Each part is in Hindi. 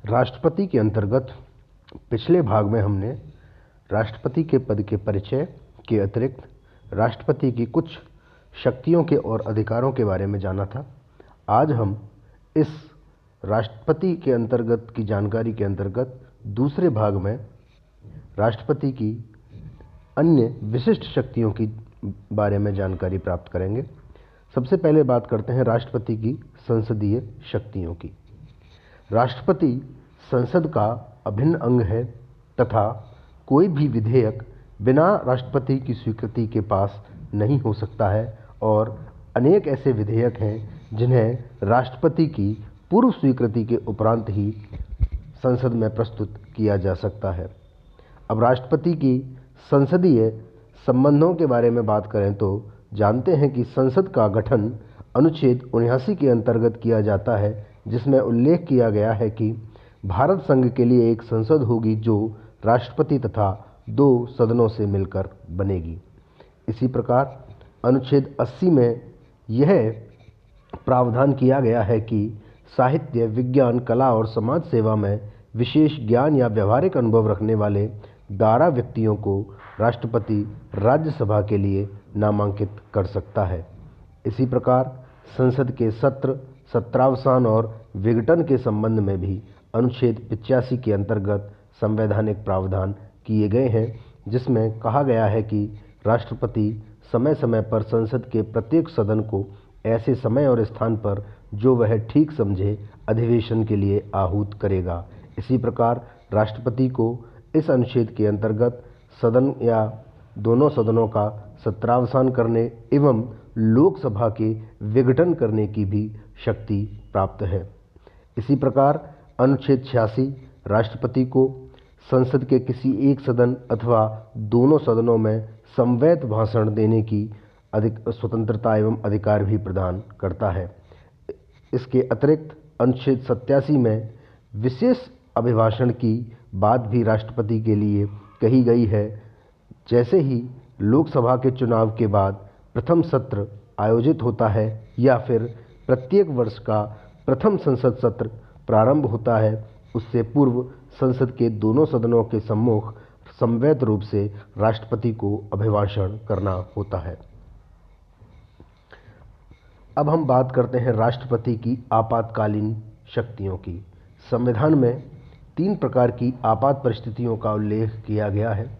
राष्ट्रपति के अंतर्गत पिछले भाग में हमने राष्ट्रपति के पद के परिचय के अतिरिक्त राष्ट्रपति की कुछ शक्तियों के और अधिकारों के बारे में जाना था। आज हम इस राष्ट्रपति के अंतर्गत की जानकारी के अंतर्गत दूसरे भाग में राष्ट्रपति की अन्य विशिष्ट शक्तियों की बारे में जानकारी प्राप्त करेंगे। सबसे पहले बात करते हैं राष्ट्रपति की संसदीय शक्तियों की। राष्ट्रपति संसद का अभिन्न अंग है तथा कोई भी विधेयक बिना राष्ट्रपति की स्वीकृति के पास नहीं हो सकता है और अनेक ऐसे विधेयक हैं जिन्हें राष्ट्रपति की पूर्व स्वीकृति के उपरांत ही संसद में प्रस्तुत किया जा सकता है। अब राष्ट्रपति की संसदीय संबंधों के बारे में बात करें तो जानते हैं कि संसद का गठन अनुच्छेद 79 के अंतर्गत किया जाता है, जिसमें उल्लेख किया गया है कि भारत संघ के लिए एक संसद होगी जो राष्ट्रपति तथा 2 सदनों से मिलकर बनेगी। इसी प्रकार अनुच्छेद 80 में यह प्रावधान किया गया है कि साहित्य, विज्ञान, कला और समाज सेवा में विशेष ज्ञान या व्यवहारिक अनुभव रखने वाले 12 व्यक्तियों को राष्ट्रपति राज्यसभा के लिए नामांकित कर सकता है। इसी प्रकार संसद के सत्र, सत्रावसान और विघटन के संबंध में भी अनुच्छेद 85 के अंतर्गत संवैधानिक प्रावधान किए गए हैं, जिसमें कहा गया है कि राष्ट्रपति समय समय पर संसद के प्रत्येक सदन को ऐसे समय और स्थान पर जो वह ठीक समझे अधिवेशन के लिए आहूत करेगा। इसी प्रकार राष्ट्रपति को इस अनुच्छेद के अंतर्गत सदन या दोनों सदनों का सत्रावसान करने एवं लोकसभा के विघटन करने की भी शक्ति प्राप्त है। इसी प्रकार अनुच्छेद 86 राष्ट्रपति को संसद के किसी एक सदन अथवा दोनों सदनों में समवेत भाषण देने की स्वतंत्रता एवं अधिकार भी प्रदान करता है। इसके अतिरिक्त अनुच्छेद 87 में विशेष अभिभाषण की बात भी राष्ट्रपति के लिए कही गई है। जैसे ही लोकसभा के चुनाव के बाद प्रथम सत्र आयोजित होता है या फिर प्रत्येक वर्ष का प्रथम संसद सत्र प्रारंभ होता है, उससे पूर्व संसद के दोनों सदनों के सम्मुख समवेत रूप से राष्ट्रपति को अभिभाषण करना होता है। अब हम बात करते हैं राष्ट्रपति की आपातकालीन शक्तियों की। संविधान में 3 प्रकार की आपात परिस्थितियों का उल्लेख किया गया है।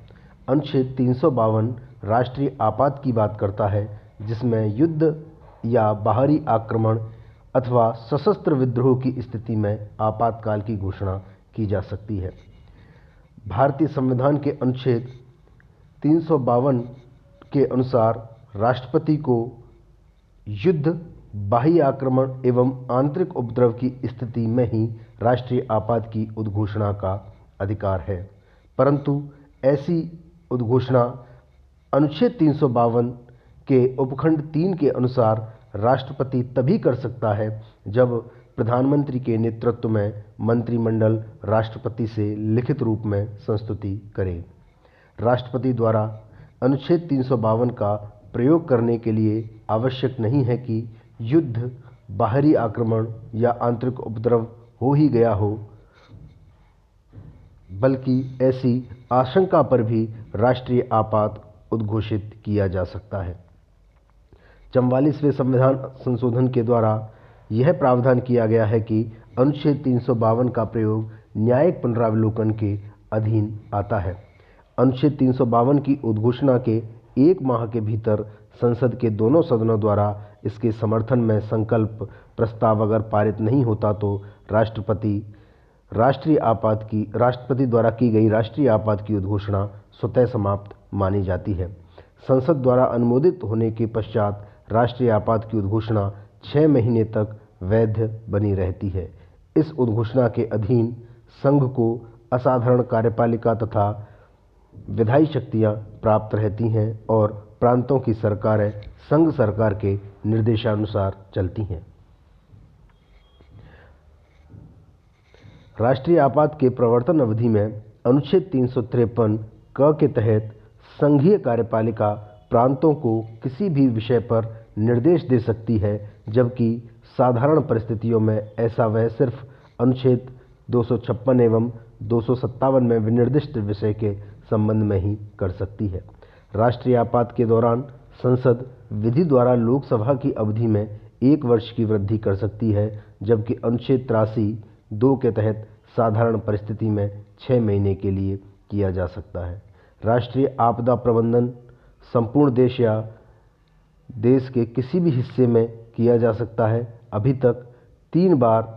अनुच्छेद 352 राष्ट्रीय आपात की बात करता है, जिसमें युद्ध या बाहरी आक्रमण अथवा सशस्त्र विद्रोह की स्थिति में आपातकाल की घोषणा की जा सकती है। भारतीय संविधान के अनुच्छेद 352 के अनुसार राष्ट्रपति को युद्ध, बाह्य आक्रमण एवं आंतरिक उपद्रव की स्थिति में ही राष्ट्रीय आपात की उद्घोषणा का अधिकार है, परंतु ऐसी उद्घोषणा अनुच्छेद 352 के उपखंड 3 के अनुसार राष्ट्रपति तभी कर सकता है जब प्रधानमंत्री के नेतृत्व में मंत्रिमंडल राष्ट्रपति से लिखित रूप में संस्तुति करे। राष्ट्रपति द्वारा अनुच्छेद 352 का प्रयोग करने के लिए आवश्यक नहीं है कि युद्ध, बाहरी आक्रमण या आंतरिक उपद्रव हो ही गया हो, बल्कि ऐसी आशंका पर भी राष्ट्रीय आपात उद्घोषित किया जा सकता है। 44वें संविधान संशोधन के द्वारा यह प्रावधान किया गया है कि अनुच्छेद 352 का प्रयोग न्यायिक पुनरावलोकन के अधीन आता है। अनुच्छेद 352 की उद्घोषणा के 1 माह के भीतर संसद के दोनों सदनों द्वारा इसके समर्थन में संकल्प प्रस्ताव अगर पारित नहीं होता तो राष्ट्रपति द्वारा की गई राष्ट्रीय आपात की उद्घोषणा स्वतः समाप्त मानी जाती है। संसद द्वारा अनुमोदित होने के पश्चात राष्ट्रीय आपात की उद्घोषणा 6 महीने तक वैध बनी रहती है। इस उद्घोषणा के अधीन संघ को असाधारण कार्यपालिका तथा विधायी शक्तियां प्राप्त रहती हैं और प्रांतों की सरकारें संघ सरकार के निर्देशानुसार चलती हैं। राष्ट्रीय आपात के प्रवर्तन अवधि में अनुच्छेद 353 क के तहत संघीय कार्यपालिका प्रांतों को किसी भी विषय पर निर्देश दे सकती है, जबकि साधारण परिस्थितियों में ऐसा वह सिर्फ अनुच्छेद 256 एवं 257 में विनिर्दिष्ट विषय के संबंध में ही कर सकती है। राष्ट्रीय आपात के दौरान संसद विधि द्वारा लोकसभा की अवधि में 1 वर्ष की वृद्धि कर सकती है, जबकि अनुच्छेद 83(2) के तहत साधारण परिस्थिति में 6 महीने के लिए किया जा सकता है। राष्ट्रीय आपदा प्रबंधन संपूर्ण देश या देश के किसी भी हिस्से में किया जा सकता है। अभी तक 3 बार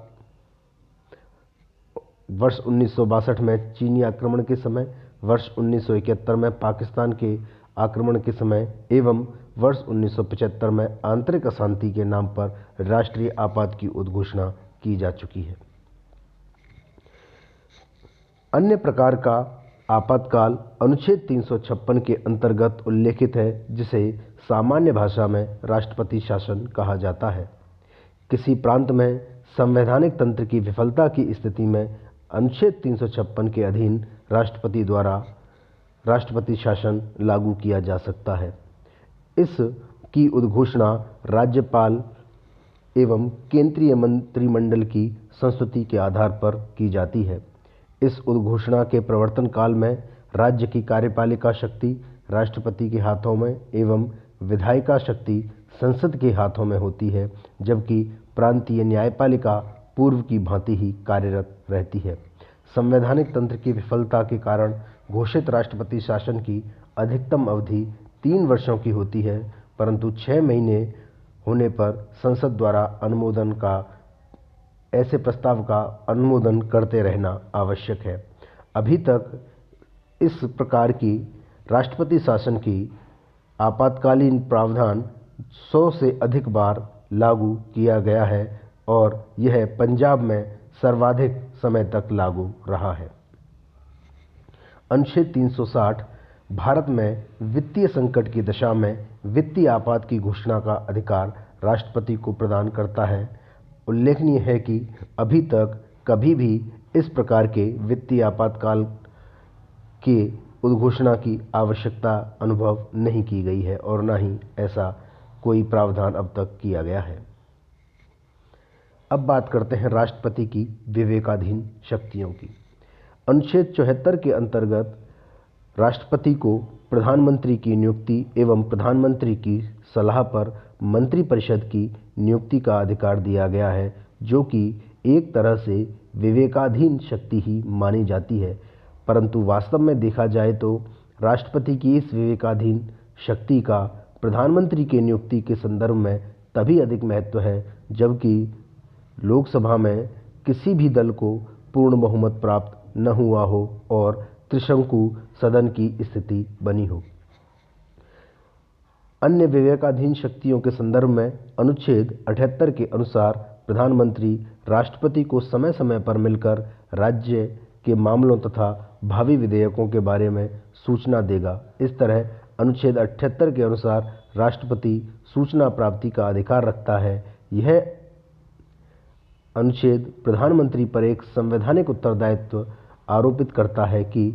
वर्ष 1962 में चीनी आक्रमण के समय, वर्ष 1971 में पाकिस्तान के आक्रमण के समय एवं वर्ष 1975 में आंतरिक अशांति के नाम पर राष्ट्रीय आपात की उद्घोषणा की जा चुकी है। अन्य प्रकार का आपातकाल अनुच्छेद 356 के अंतर्गत उल्लेखित है, जिसे सामान्य भाषा में राष्ट्रपति शासन कहा जाता है। किसी प्रांत में संवैधानिक तंत्र की विफलता की स्थिति में अनुच्छेद 356 के अधीन राष्ट्रपति द्वारा राष्ट्रपति शासन लागू किया जा सकता है। इस की उद्घोषणा राज्यपाल एवं केंद्रीय मंत्रिमंडल की संस्तुति के आधार पर की जाती है। इस उद्घोषणा के प्रवर्तन काल में राज्य की कार्यपालिका शक्ति राष्ट्रपति के हाथों में एवं विधायिका शक्ति संसद के हाथों में होती है, जबकि प्रांतीय न्यायपालिका पूर्व की भांति ही कार्यरत रहती है। संवैधानिक तंत्र की विफलता के कारण घोषित राष्ट्रपति शासन की अधिकतम अवधि 3 वर्षों की होती है, परंतु 6 महीने होने पर संसद द्वारा अनुमोदन का ऐसे प्रस्ताव का अनुमोदन करते रहना आवश्यक है। अभी तक इस प्रकार की राष्ट्रपति शासन की आपातकालीन प्रावधान 100 से अधिक बार लागू किया गया है और यह पंजाब में सर्वाधिक समय तक लागू रहा है। अनुच्छेद 360 भारत में वित्तीय संकट की दशा में वित्तीय आपात की घोषणा का अधिकार राष्ट्रपति को प्रदान करता है। उल्लेखनीय है कि अभी तक कभी भी इस प्रकार के वित्तीय आपातकाल के उद्घोषणा की आवश्यकता अनुभव नहीं की गई है और न ही ऐसा कोई प्रावधान अब तक किया गया है। अब बात करते हैं राष्ट्रपति की विवेकाधीन शक्तियों की। अनुच्छेद 74 के अंतर्गत राष्ट्रपति को प्रधानमंत्री की नियुक्ति एवं प्रधानमंत्री की सलाह पर मंत्रिपरिषद की नियुक्ति का अधिकार दिया गया है, जो कि एक तरह से विवेकाधीन शक्ति ही मानी जाती है। परंतु वास्तव में देखा जाए तो राष्ट्रपति की इस विवेकाधीन शक्ति का प्रधानमंत्री की नियुक्ति के संदर्भ में तभी अधिक महत्व है जबकि लोकसभा में किसी भी दल को पूर्ण बहुमत प्राप्त न हुआ हो और त्रिशंकु सदन की स्थिति बनी हो। अन्य विवेकाधीन शक्तियों के संदर्भ में अनुच्छेद 78 के अनुसार प्रधानमंत्री राष्ट्रपति को समय समय पर मिलकर राज्य के मामलों तथा भावी विधेयकों के बारे में सूचना देगा। इस तरह अनुच्छेद 78 के अनुसार राष्ट्रपति सूचना प्राप्ति का अधिकार रखता है। यह अनुच्छेद प्रधानमंत्री पर एक संवैधानिक उत्तरदायित्व आरोपित करता है कि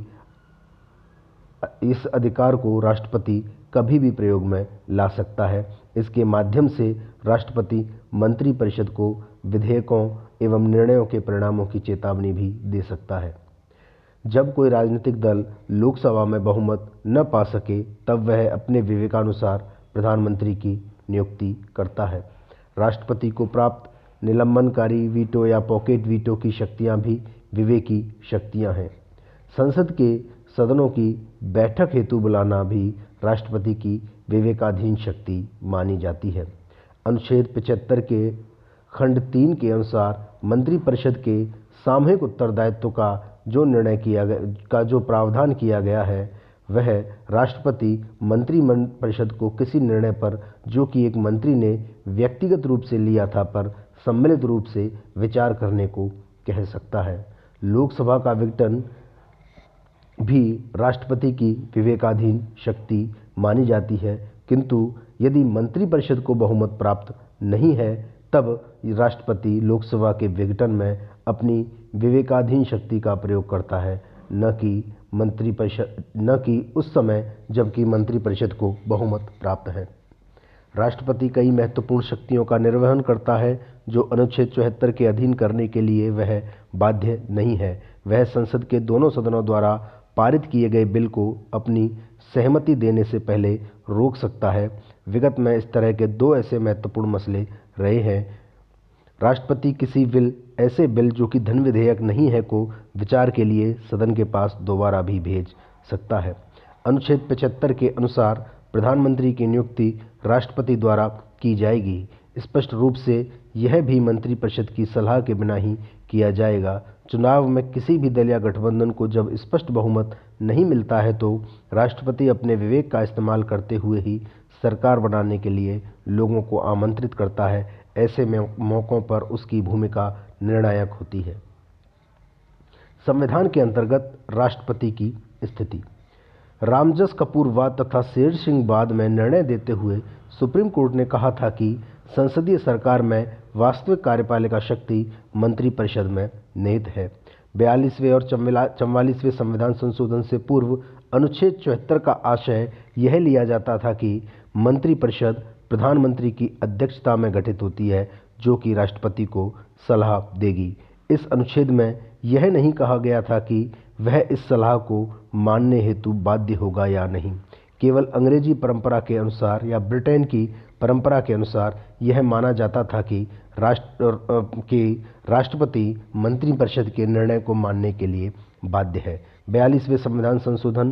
इस अधिकार को राष्ट्रपति कभी भी प्रयोग में ला सकता है। इसके माध्यम से राष्ट्रपति मंत्रिपरिषद को विधेयकों एवं निर्णयों के परिणामों की चेतावनी भी दे सकता है। जब कोई राजनीतिक दल लोकसभा में बहुमत न पा सके तब वह अपने विवेकानुसार प्रधानमंत्री की नियुक्ति करता है। राष्ट्रपति को प्राप्त निलंबनकारी वीटो या पॉकेट वीटो की शक्तियां भी विवेकी शक्तियां हैं। संसद के सदनों की बैठक हेतु बुलाना भी राष्ट्रपति की विवेकाधीन शक्ति मानी जाती है। अनुच्छेद 75 के खंड 3 के अनुसार मंत्रिपरिषद के सामूहिक उत्तरदायित्व का जो निर्णय किया गया का जो प्रावधान किया गया है वह राष्ट्रपति मंत्रिपरिषद को किसी निर्णय पर जो कि एक मंत्री ने व्यक्तिगत रूप से लिया था पर सम्मिलित रूप से विचार करने को कह सकता है। लोकसभा का विघटन भी राष्ट्रपति की विवेकाधीन शक्ति मानी जाती है, किंतु यदि मंत्रिपरिषद को बहुमत प्राप्त नहीं है तब राष्ट्रपति लोकसभा के विघटन में अपनी विवेकाधीन शक्ति का प्रयोग करता है, न कि उस समय जबकि मंत्रिपरिषद को बहुमत प्राप्त है। राष्ट्रपति कई महत्वपूर्ण शक्तियों का निर्वहन करता है जो अनुच्छेद 74 के अधीन करने के लिए वह बाध्य नहीं है। वह संसद के दोनों सदनों द्वारा पारित किए गए बिल को अपनी सहमति देने से पहले रोक सकता है। विगत में इस तरह के दो ऐसे महत्वपूर्ण मसले रहे हैं। राष्ट्रपति किसी ऐसे बिल जो कि धन विधेयक नहीं है को विचार के लिए सदन के पास दोबारा भी भेज सकता है। अनुच्छेद 75 के अनुसार प्रधानमंत्री की नियुक्ति राष्ट्रपति द्वारा की जाएगी। स्पष्ट रूप से यह भी मंत्रिपरिषद की सलाह के बिना ही किया जाएगा। चुनाव में किसी भी दल या गठबंधन को जब स्पष्ट बहुमत नहीं मिलता है तो राष्ट्रपति अपने विवेक का इस्तेमाल करते हुए ही सरकार बनाने के लिए लोगों को आमंत्रित करता है। ऐसे मौक़ों पर उसकी भूमिका निर्णायक होती है। संविधान के अंतर्गत राष्ट्रपति की स्थिति। रामजस कपूर वाद तथा शेर सिंह वाद में निर्णय देते हुए सुप्रीम कोर्ट ने कहा था कि संसदीय सरकार में वास्तविक कार्यपालिका शक्ति मंत्रिपरिषद में निहित है। 42वें और 44वें संविधान संशोधन से पूर्व अनुच्छेद 74 का आशय यह लिया जाता था कि मंत्रिपरिषद प्रधानमंत्री की अध्यक्षता में गठित होती है जो कि राष्ट्रपति को सलाह देगी। इस अनुच्छेद में यह नहीं कहा गया था कि वह इस सलाह को मानने हेतु बाध्य होगा या नहीं। केवल अंग्रेजी परंपरा के अनुसार या ब्रिटेन की परंपरा के अनुसार यह माना जाता था कि राष्ट्रपति मंत्रिपरिषद के निर्णय को मानने के लिए बाध्य है। 42वें संविधान संशोधन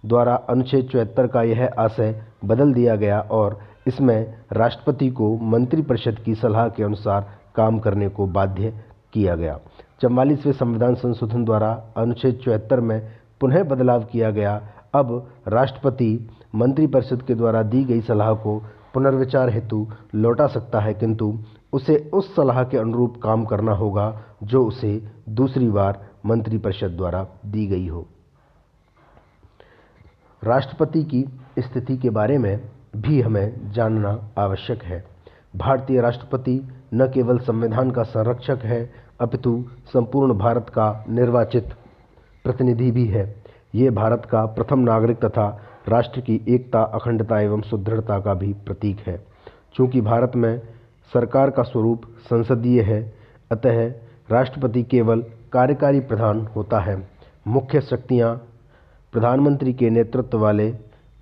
द्वारा अनुच्छेद 74 का यह आशय बदल दिया गया और इसमें राष्ट्रपति को मंत्रिपरिषद की सलाह के अनुसार काम करने को बाध्य किया गया। 44वें संविधान संशोधन द्वारा अनुच्छेद 74 में पुनः बदलाव किया गया। अब राष्ट्रपति मंत्रिपरिषद के द्वारा दी गई सलाह को पुनर्विचार हेतु लौटा सकता है, किंतु उसे उस सलाह के अनुरूप काम करना होगा जो उसे दूसरी बार मंत्रिपरिषद द्वारा दी गई हो। राष्ट्रपति की स्थिति के बारे में भी हमें जानना आवश्यक है। भारतीय राष्ट्रपति न केवल संविधान का संरक्षक है अपितु संपूर्ण भारत का निर्वाचित प्रतिनिधि भी है। ये भारत का प्रथम नागरिक तथा राष्ट्र की एकता, अखंडता एवं सुदृढ़ता का भी प्रतीक है। चूँकि भारत में सरकार का स्वरूप संसदीय है, अतः राष्ट्रपति केवल कार्यकारी प्रधान होता है। मुख्य शक्तियाँ प्रधानमंत्री के नेतृत्व वाले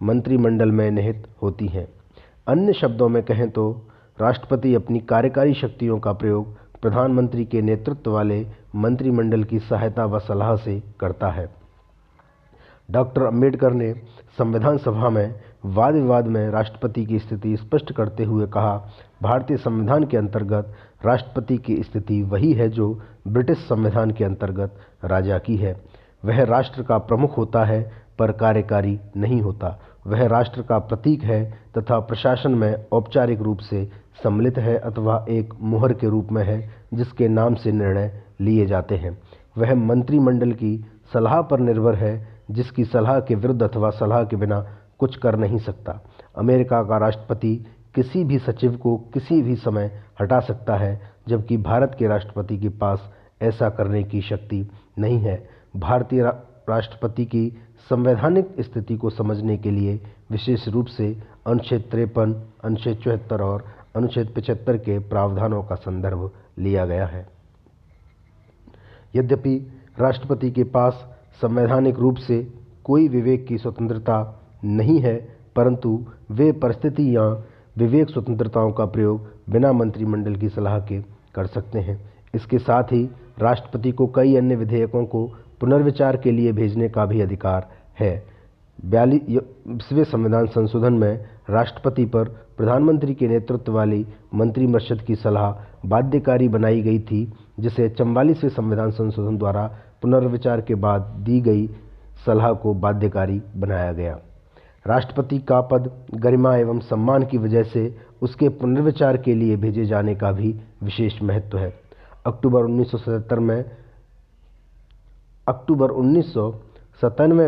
मंत्रिमंडल में निहित होती हैं। अन्य शब्दों में कहें तो राष्ट्रपति अपनी कार्यकारी शक्तियों का प्रयोग प्रधानमंत्री के नेतृत्व वाले मंत्रिमंडल की सहायता व सलाह से करता है। डॉक्टर अंबेडकर ने संविधान सभा में वाद विवाद में राष्ट्रपति की स्थिति स्पष्ट करते हुए कहा, भारतीय संविधान के अंतर्गत राष्ट्रपति की स्थिति वही है जो ब्रिटिश संविधान के अंतर्गत राजा की है। वह राष्ट्र का प्रमुख होता है पर कार्यकारी नहीं होता। वह राष्ट्र का प्रतीक है तथा प्रशासन में औपचारिक रूप से सम्मिलित है अथवा एक मुहर के रूप में है जिसके नाम से निर्णय लिए जाते हैं। वह मंत्रिमंडल की सलाह पर निर्भर है जिसकी सलाह के विरुद्ध अथवा सलाह के बिना कुछ कर नहीं सकता। अमेरिका का राष्ट्रपति किसी भी सचिव को किसी भी समय हटा सकता है, जबकि भारत के राष्ट्रपति के पास ऐसा करने की शक्ति नहीं है। भारतीय राष्ट्रपति की संवैधानिक स्थिति को समझने के लिए विशेष रूप से अनुच्छेद 53, अनुच्छेद 74 और अनुच्छेद 75 के प्रावधानों का संदर्भ लिया गया है। यद्यपि राष्ट्रपति के पास संवैधानिक रूप से कोई विवेक की स्वतंत्रता नहीं है, परंतु वे परिस्थिति या विवेक स्वतंत्रताओं का प्रयोग बिना मंत्रिमंडल की सलाह के कर सकते हैं। इसके साथ ही राष्ट्रपति को कई अन्य विधेयकों को पुनर्विचार के लिए भेजने का भी अधिकार है। 42वें संविधान संशोधन में राष्ट्रपति पर प्रधानमंत्री के नेतृत्व वाली मंत्रिपरिषद की सलाह बाध्यकारी बनाई गई थी, जिसे 44वें संविधान संशोधन द्वारा पुनर्विचार के बाद दी गई सलाह को बाध्यकारी बनाया गया। राष्ट्रपति का पद गरिमा एवं सम्मान की वजह से उसके पुनर्विचार के लिए भेजे जाने का भी विशेष महत्व है। अक्टूबर 1997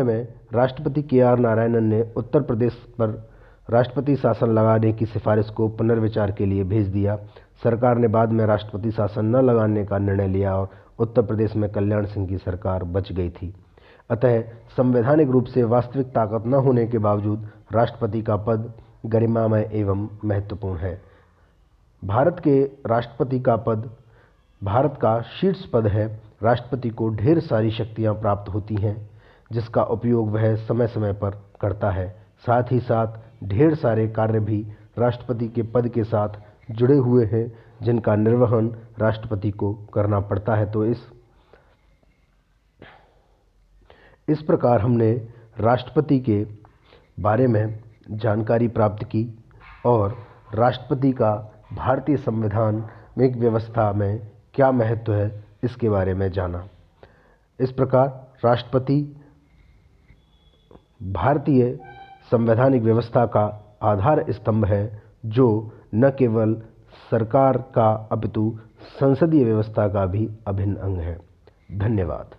में राष्ट्रपति के.आर. नारायणन ने उत्तर प्रदेश पर राष्ट्रपति शासन लगाने की सिफारिश को पुनर्विचार के लिए भेज दिया। सरकार ने बाद में राष्ट्रपति शासन न लगाने का निर्णय लिया और उत्तर प्रदेश में कल्याण सिंह की सरकार बच गई थी। अतः संवैधानिक रूप से वास्तविक ताकत न होने के बावजूद राष्ट्रपति का पद गरिमामय एवं महत्वपूर्ण है। भारत के राष्ट्रपति का पद भारत का शीर्ष पद है। राष्ट्रपति को ढेर सारी शक्तियां प्राप्त होती हैं, जिसका उपयोग वह समय समय पर करता है। साथ ही साथ ढेर सारे कार्य भी राष्ट्रपति के पद के साथ जुड़े हुए हैं, जिनका निर्वहन राष्ट्रपति को करना पड़ता है। तो इस प्रकार हमने राष्ट्रपति के बारे में जानकारी प्राप्त की और राष्ट्रपति का भारतीय संवैधानिक व्यवस्था में क्या महत्व है इसके बारे में जाना। इस प्रकार राष्ट्रपति भारतीय संवैधानिक व्यवस्था का आधार स्तंभ है, जो न केवल सरकार का अपितु संसदीय व्यवस्था का भी अभिन्न अंग है। धन्यवाद।